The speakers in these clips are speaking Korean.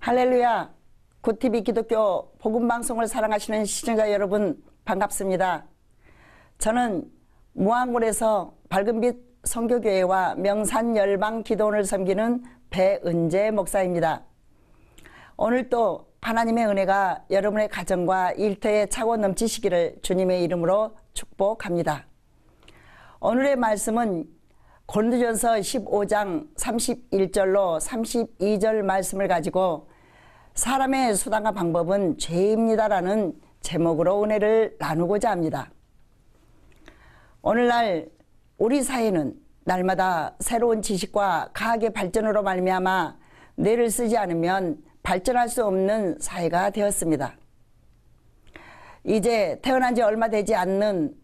할렐루야! 굿TV 기독교 복음방송을 사랑하시는 시청자 여러분 반갑습니다. 저는 무안군에서 밝은빛 선교교회와 명산열방기도원을 섬기는 배은재 목사입니다. 오늘도 하나님의 은혜가 여러분의 가정과 일터에 차고 넘치시기를 주님의 이름으로 축복합니다. 오늘의 말씀은 고린도전서 15장 31절로 32절 말씀을 가지고 사람의 수단과 방법은 죄입니다라는 제목으로 은혜를 나누고자 합니다. 오늘날 우리 사회는 날마다 새로운 지식과 과학의 발전으로 말미암아 뇌를 쓰지 않으면 발전할 수 없는 사회가 되었습니다. 이제 태어난 지 얼마 되지 않는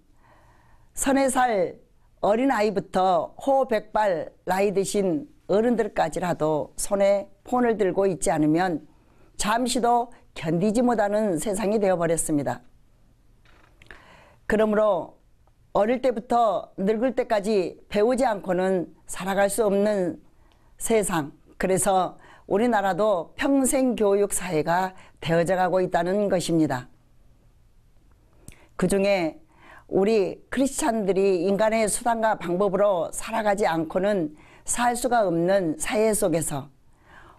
서너 살 어린아이부터 호백발 나이 드신 어른들까지라도 손에 폰을 들고 있지 않으면 잠시도 견디지 못하는 세상이 되어버렸습니다. 그러므로 어릴 때부터 늙을 때까지 배우지 않고는 살아갈 수 없는 세상, 그래서 우리나라도 평생교육 사회가 되어져 가고 있다는 것입니다. 그 중에 우리 크리스찬들이 인간의 수단과 방법으로 살아가지 않고는 살 수가 없는 사회 속에서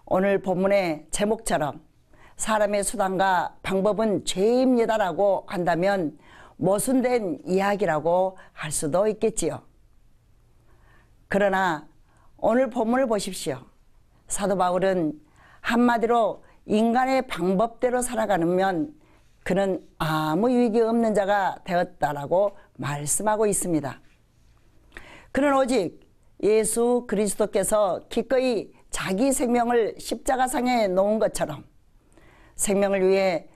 오늘 본문의 제목처럼 사람의 수단과 방법은 죄입니다라고 한다면 모순된 이야기라고 할 수도 있겠지요. 그러나 오늘 본문을 보십시오. 사도 바울은 한마디로 인간의 방법대로 살아가면 그는 아무 유익이 없는 자가 되었다라고 말씀하고 있습니다. 그는 오직 예수 그리스도께서 기꺼이 자기 생명을 십자가상에 놓은 것처럼 생명을 위해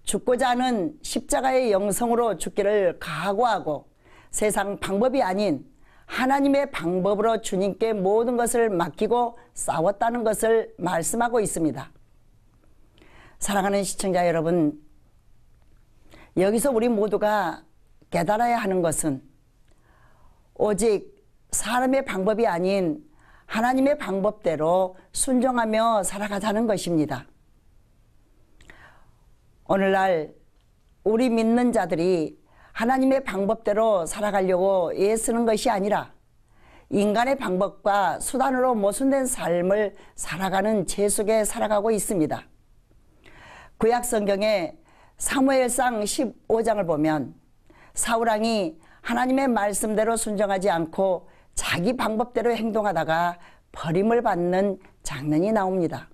죽고자 하는 십자가의 영성으로 죽기를 각오하고 세상 방법이 아닌 하나님의 방법으로 주님께 모든 것을 맡기고 싸웠다는 것을 말씀하고 있습니다. 사랑하는 시청자 여러분, 여기서 우리 모두가 깨달아야 하는 것은 오직 사람의 방법이 아닌 하나님의 방법대로 순종하며 살아가자는 것입니다. 오늘날 우리 믿는 자들이 하나님의 방법대로 살아가려고 애쓰는 것이 아니라 인간의 방법과 수단으로 모순된 삶을 살아가는 죄 속에 살아가고 있습니다. 구약 성경에 사무엘상 15장을 보면 사울왕이 하나님의 말씀대로 순종하지 않고 자기 방법대로 행동하다가 버림을 받는 장면이 나옵니다.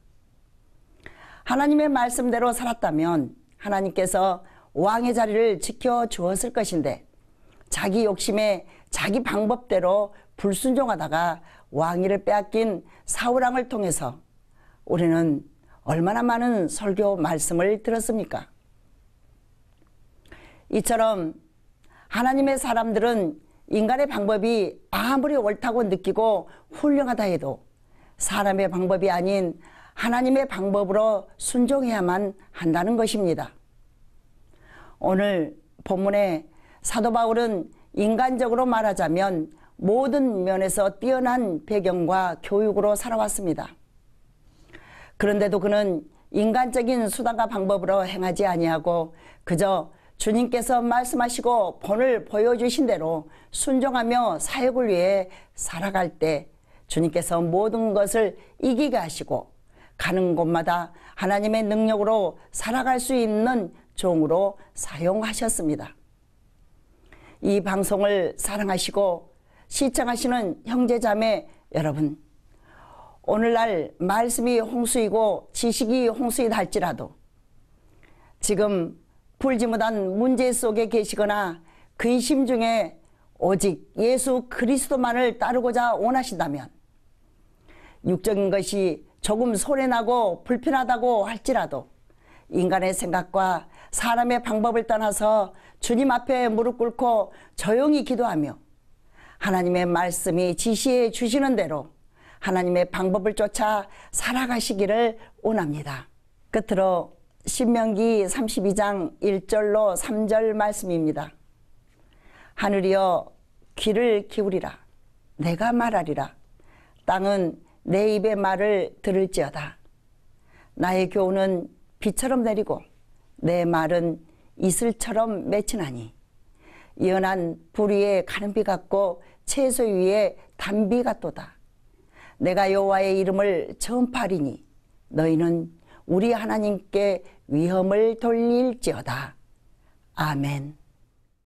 하나님의 말씀대로 살았다면 하나님께서 왕의 자리를 지켜주었을 것인데 자기 욕심에 자기 방법대로 불순종하다가 왕위를 빼앗긴 사울왕을 통해서 우리는 얼마나 많은 설교 말씀을 들었습니까? 이처럼 하나님의 사람들은 인간의 방법이 아무리 옳다고 느끼고 훌륭하다 해도 사람의 방법이 아닌 하나님의 방법으로 순종해야만 한다는 것입니다. 오늘 본문에 사도 바울은 인간적으로 말하자면 모든 면에서 뛰어난 배경과 교육으로 살아왔습니다. 그런데도 그는 인간적인 수단과 방법으로 행하지 아니하고 그저 주님께서 말씀하시고 본을 보여주신 대로 순종하며 사역을 위해 살아갈 때 주님께서 모든 것을 이기게 하시고 가는 곳마다 하나님의 능력으로 살아갈 수 있는 종으로 사용하셨습니다. 이 방송을 사랑하시고 시청하시는 형제자매 여러분, 오늘날 말씀이 홍수이고 지식이 홍수이다 할지라도 지금 풀지 못한 문제 속에 계시거나 근심 중에 오직 예수 그리스도만을 따르고자 원하신다면 육적인 것이 조금 소란나고 불편하다고 할지라도 인간의 생각과 사람의 방법을 떠나서 주님 앞에 무릎 꿇고 조용히 기도하며 하나님의 말씀이 지시해 주시는 대로 하나님의 방법을 쫓아 살아가시기를 원합니다. 끝으로 신명기 32장 1절로 3절 말씀입니다. 하늘이여 귀를 기울이라. 내가 말하리라. 땅은 내 입의 말을 들을지어다. 나의 교훈은 비처럼 내리고 내 말은 이슬처럼 맺히나니 연한 불 위에 가는 비 같고 채소 위에 단비 같도다. 내가 여호와의 이름을 전파하리니 너희는 우리 하나님께 위험을 돌릴지어다. 아멘.